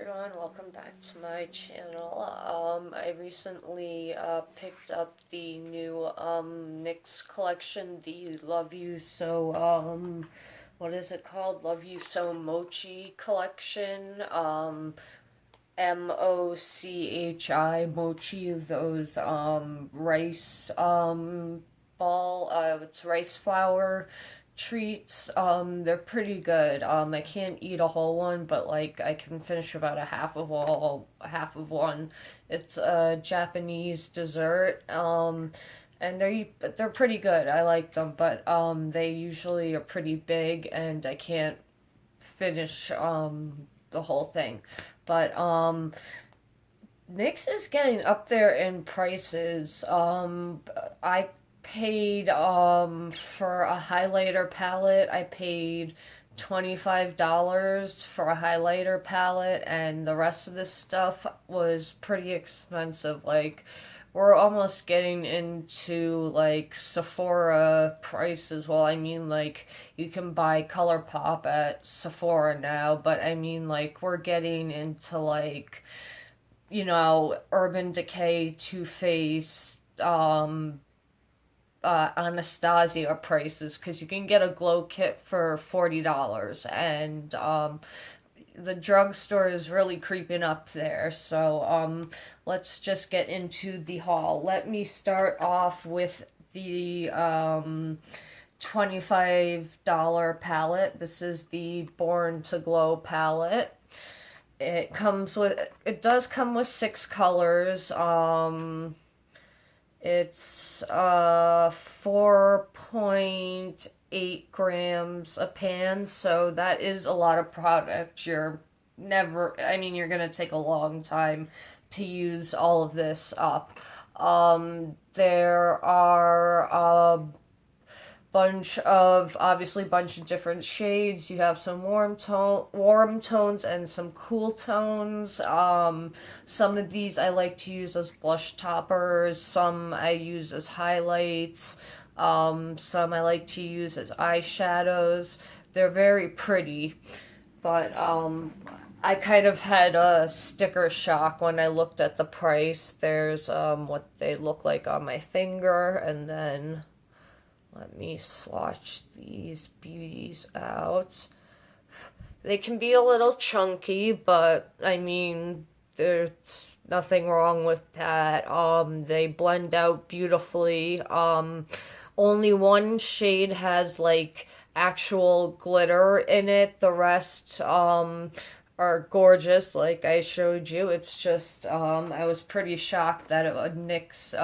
everyone, welcome back to my channel. I recently picked up the new NYX collection, the Love You So, what is it called? Love You So Mochi collection. Mochi, Mochi, those rice it's rice flour treats. They're pretty good. I can't eat a whole one, but like I can finish about half of one. It's a Japanese dessert. And they're pretty good. I like them, but they usually are pretty big, and I can't finish the whole thing. But NYX is getting up there in prices. I paid for a highlighter palette. I paid $25 for a highlighter palette, and the rest of this stuff was pretty expensive. Like, we're almost getting into like Sephora prices. Well, I mean, like, you can buy ColourPop at Sephora now, but I mean, like, we're getting into like, Urban Decay, Too Faced, Anastasia prices, because you can get a glow kit for $40, and the drugstore is really creeping up there. So let's just get into the haul. Let me start off with the $25 palette. This is the Born to Glow palette. It does come with 6 colors. It's 4.8 grams a pan, so that is a lot of product. You're gonna take a long time to use all of this up. There are bunch of different shades. You have some warm tones and some cool tones. Some of these I like to use as blush toppers, some I use as highlights, some I like to use as eyeshadows. They're very pretty, but I kind of had a sticker shock when I looked at the price. There's what they look like on my finger, and then let me swatch these beauties out. They can be a little chunky, but I mean, there's nothing wrong with that. They blend out beautifully. Only one shade has like actual glitter in it. The rest are gorgeous, like I showed you. It's just I was pretty shocked that a NYX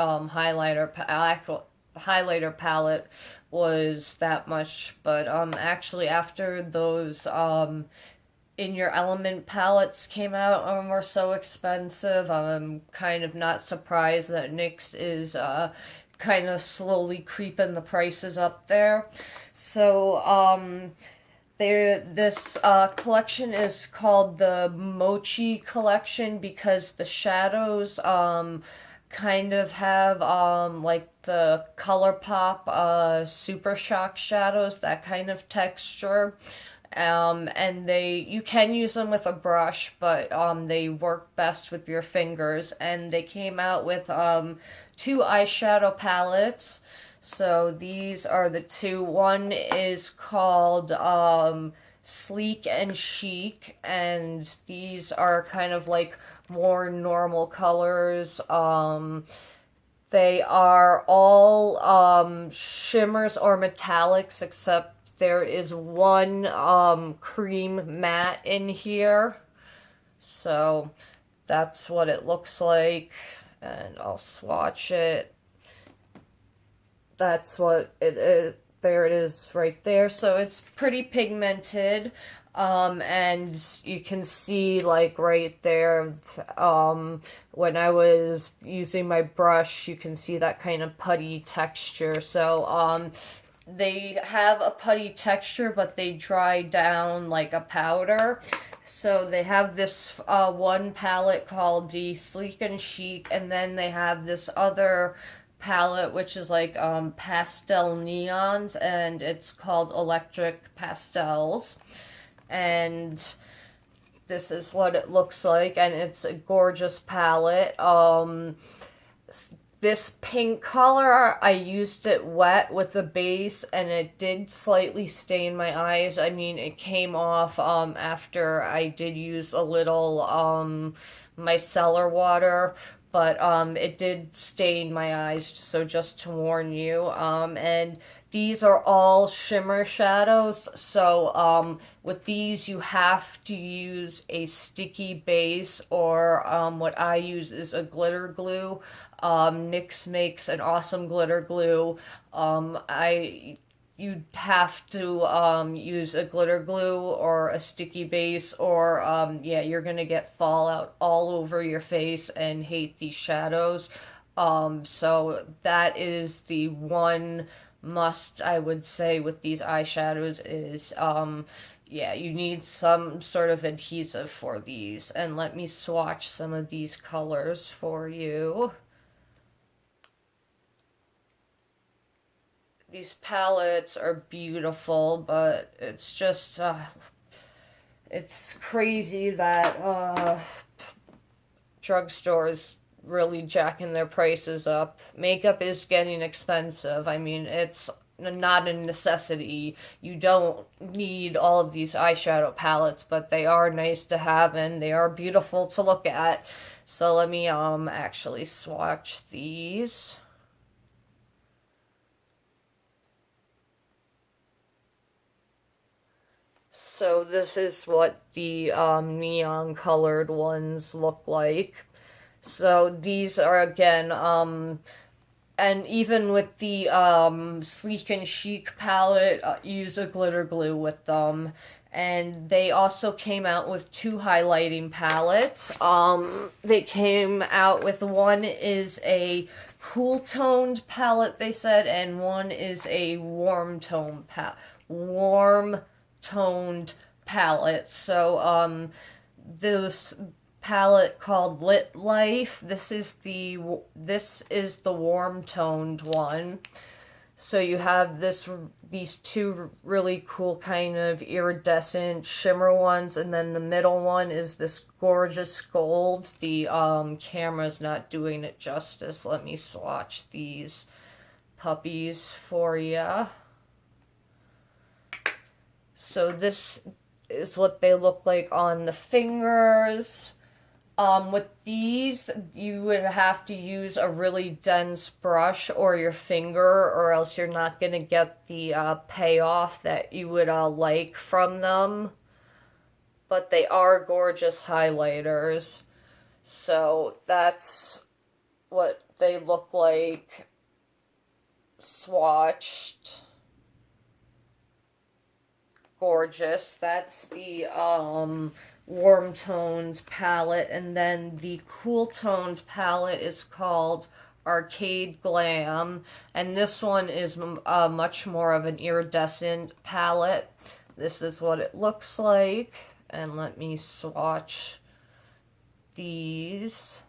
highlighter palette was that much, but actually after those In Your Element palettes came out and were so expensive, I'm kind of not surprised that NYX is kind of slowly creeping the prices up there. So this collection is called the Mochi collection because the shadows kind of have like the ColourPop Super Shock shadows, that kind of texture. And you can use them with a brush, but they work best with your fingers. And they came out with 2 eyeshadow palettes. So these are the 2. One is called Sleek and Chic, and these are kind of like more normal colors. They are all shimmers or metallics, except there is one cream matte in here. So that's what it looks like, and I'll swatch it. That's what it is. There it is right there. So it's pretty pigmented. And you can see like right there, when I was using my brush, you can see that kind of putty texture. So, they have a putty texture, but they dry down like a powder. So they have this one palette called the Sleek and Chic, and then they have this other palette which is like pastel neons, and it's called Electric Pastels. And this is what it looks like, and it's a gorgeous palette. This pink color, I used it wet with the base, and it did slightly stain my eyes. I mean, it came off after I did use a little micellar water, but it did stain my eyes, so just to warn you. And these are all shimmer shadows, so with these you have to use a sticky base, or what I use is a glitter glue. NYX makes an awesome glitter glue. You'd have to use a glitter glue or a sticky base, or yeah, you're gonna get fallout all over your face and hate these shadows. So that is the one must, I would say, with these eyeshadows is yeah, you need some sort of adhesive for these. And let me swatch some of these colors for you. These palettes are beautiful, but it's just it's crazy that drugstores really jacking their prices up. Makeup is getting expensive. I mean, it's not a necessity. You don't need all of these eyeshadow palettes, but they are nice to have and they are beautiful to look at. So let me actually swatch these. So this is what the neon colored ones look like. So these are, again, and even with the Sleek and Chic palette, use a glitter glue with them. And they also came out with two highlighting palettes. They came out with, one is a cool toned palette, they said, and one is a warm toned palette. So this palette called Lit Life, this is the warm toned one. So you have these two really cool kind of iridescent shimmer ones, and then the middle one is this gorgeous gold. The camera's not doing it justice. Let me swatch these puppies for you. So this is what they look like on the fingers. With these, you would have to use a really dense brush or your finger, or else you're not going to get the payoff that you would like from them. But they are gorgeous highlighters. So that's what they look like swatched. Gorgeous. That's the warm tones palette, and then the cool tones palette is called Arcade Glam, and this one is much more of an iridescent palette. This is what it looks like, and let me swatch these.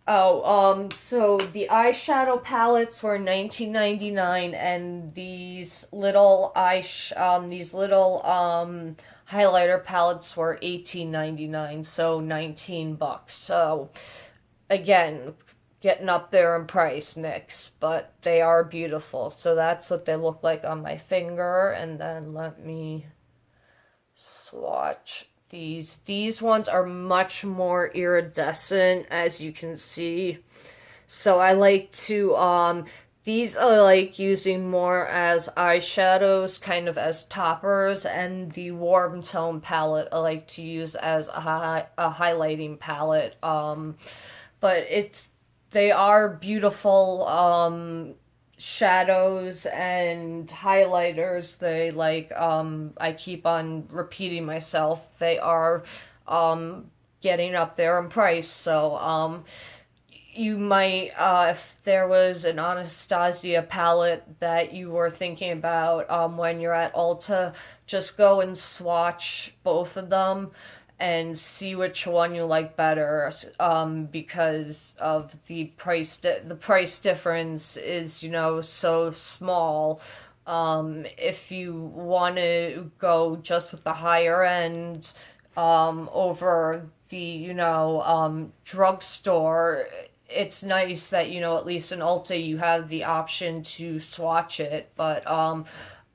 Oh, so the eyeshadow palettes were $19.99, and these little highlighter palettes were $18.99, so $19. So again, getting up there in price, NYX, but they are beautiful. So that's what they look like on my finger, and then let me swatch these. These ones are much more iridescent, as you can see. So I like to, these I like using more as eyeshadows, kind of as toppers, and the warm tone palette I like to use as a highlighting palette. But they are beautiful, shadows and highlighters. They I keep on repeating myself, they are getting up there in price. So you might, if there was an Anastasia palette that you were thinking about when you're at Ulta, just go and swatch both of them and see which one you like better, because of the price difference is, so small. If you want to go just with the higher end, over the, drugstore, it's nice that, at least in Ulta you have the option to swatch it. But,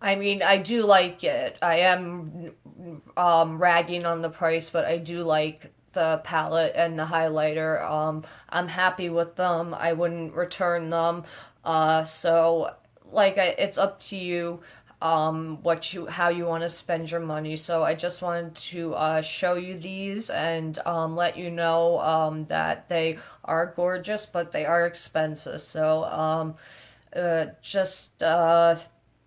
I mean, I do like it. I am, ragging on the price, but I do like the palette and the highlighter. I'm happy with them. I wouldn't return them. So it's up to you, how you want to spend your money. So I just wanted to show you these and let you know that they are gorgeous, but they are expensive. So just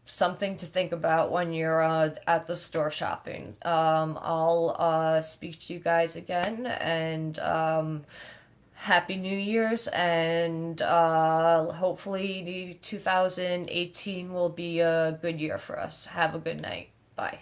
something to think about when you're at the store shopping. I'll speak to you guys again, and Happy New Year's, and hopefully 2018 will be a good year for us. Have a good night. Bye.